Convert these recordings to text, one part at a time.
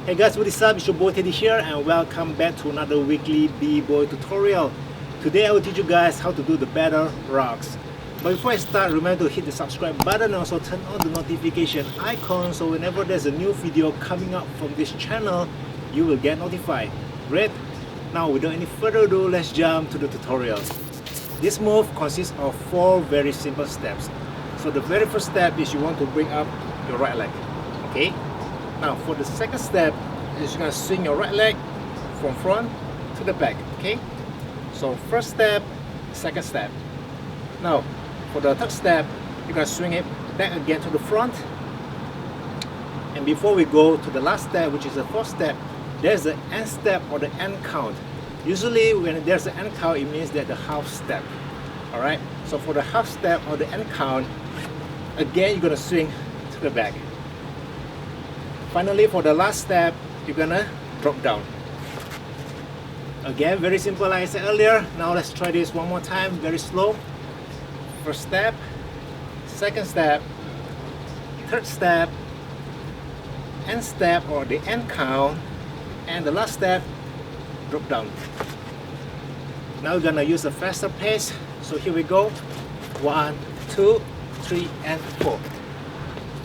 Hey guys, what is up? It's your boy Teddy here and welcome back to another weekly B-boy tutorial. Today I will teach you guys how to do the battle rocks. But before I start, remember to hit the subscribe button and also turn on the notification icon so whenever there's a new video coming up from this channel, you will get notified. Great? Now without any further ado, let's jump to the tutorial. This move consists of 4 very simple steps. So the very first step is you want to bring up your right leg. Okay? Now for the second step is you're going to swing your right leg from front to the back. Okay? So first step, second step. Now for the third step, you're going to swing it back again to the front. And before we go to the last step, which is the fourth step, there's the end step or the end count. Usually when there's an end count, it means that the half step. Alright? So for the half step or the end count, again you're going to swing to the back. Finally, for the last step, you're gonna drop down. Again, very simple like I said earlier. Now let's try this one more time, very slow. First step, second step, third step, end step or the end count, and the last step, drop down. Now we're gonna use a faster pace. So here we go. 1, 2, 3, and 4.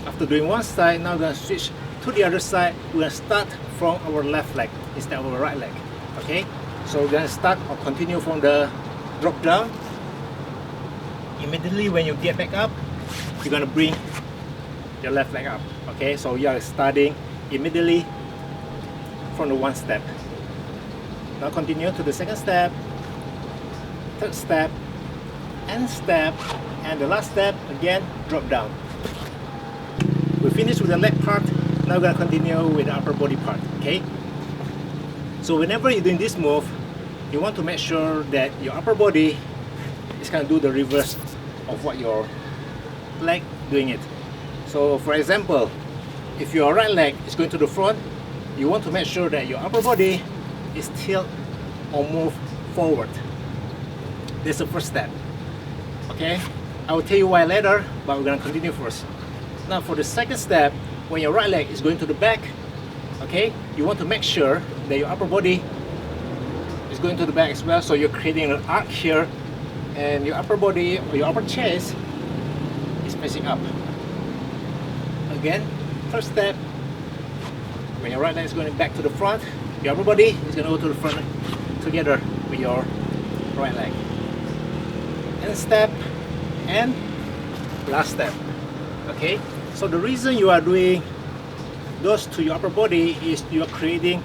After doing one side, now we're gonna switch to the other side. We're going to start from our left leg instead of our right leg. Okay, so we're going to start or continue from the drop down. Immediately when you get back up, you're going to bring your left leg up. Okay, so you are starting immediately from the one step. Now continue to the second step, third step, end step, and the last step, again drop down. We finished with the leg part. Now we're going to continue with the upper body part, okay? So whenever you're doing this move, you want to make sure that your upper body is going to do the reverse of what your leg doing it. So for example, if your right leg is going to the front, you want to make sure that your upper body is tilt or move forward. That's the first step, okay? I will tell you why later, but we're going to continue first. Now for the second step, when your right leg is going to the back, okay, you want to make sure that your upper body is going to the back as well. So you're creating an arc here, and your upper body or your upper chest is facing up. Again, first step, when your right leg is going back to the front, your upper body is going to go to the front together with your right leg. And step, and last step. Okay, so the reason you are doing those to your upper body is you are creating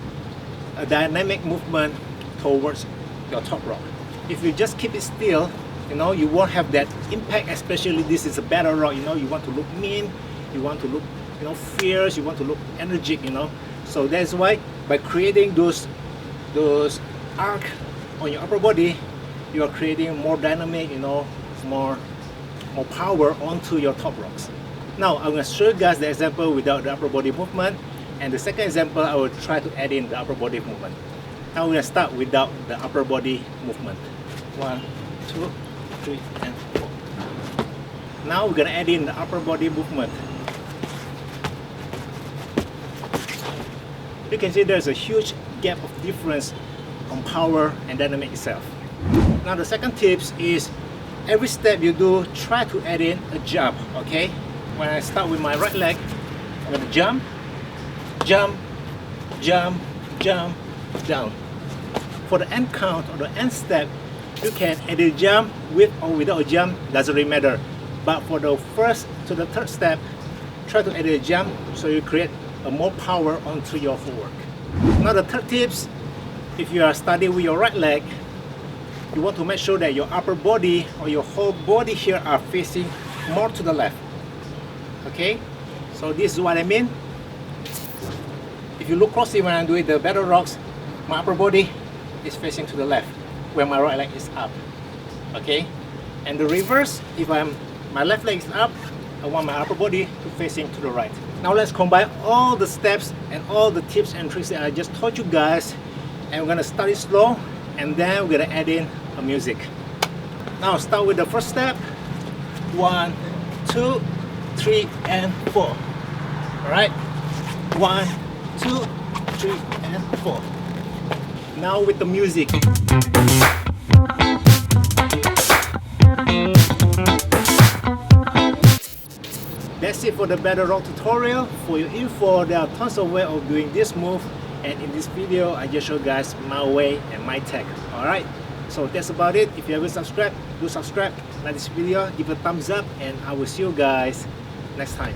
a dynamic movement towards your top rock. If you just keep it still, you know, you won't have that impact. Especially this is a battle rock, you know, you want to look mean, you want to look, you know, fierce, you want to look energetic, you know. So that's why by creating those arc on your upper body, you are creating more dynamic, you know, more power onto your top rocks. Now I'm going to show you guys the example without the upper body movement, and the second example I will try to add in the upper body movement. Now we're going to start without the upper body movement. 1, 2, 3, and 4. Now we're going to add in the upper body movement. You can see there's a huge gap of difference on power and dynamic itself. Now the second tips is every step you do, try to add in a jump, okay? When I start with my right leg, I'm going to jump, jump, jump, jump, down. For the end count or the end step, you can add a jump with or without a jump, doesn't really matter. But for the first to the third step, try to add a jump so you create a more power onto your footwork. Now the third tips, if you are starting with your right leg, you want to make sure that your upper body or your whole body here are facing more to the left. Okay, so this is what I mean. If you look closely when I'm doing the battle rocks, my upper body is facing to the left, where my right leg is up. Okay, and the reverse, if my left leg is up, I want my upper body to facing to the right. Now let's combine all the steps and all the tips and tricks that I just taught you guys, and we're gonna start it slow, and then we're gonna add in a music. Now start with the first step. 1, 2, 3, and 4. All right, 1, 2, 3, and 4. Now with the music. That's it for the battle rock tutorial. For your info, there are tons of ways of doing this move, and in this video I just show you guys my way and my tech. Alright, so that's about it. If you haven't subscribed, do subscribe, like this video, give a thumbs up, and I will see you guys next time.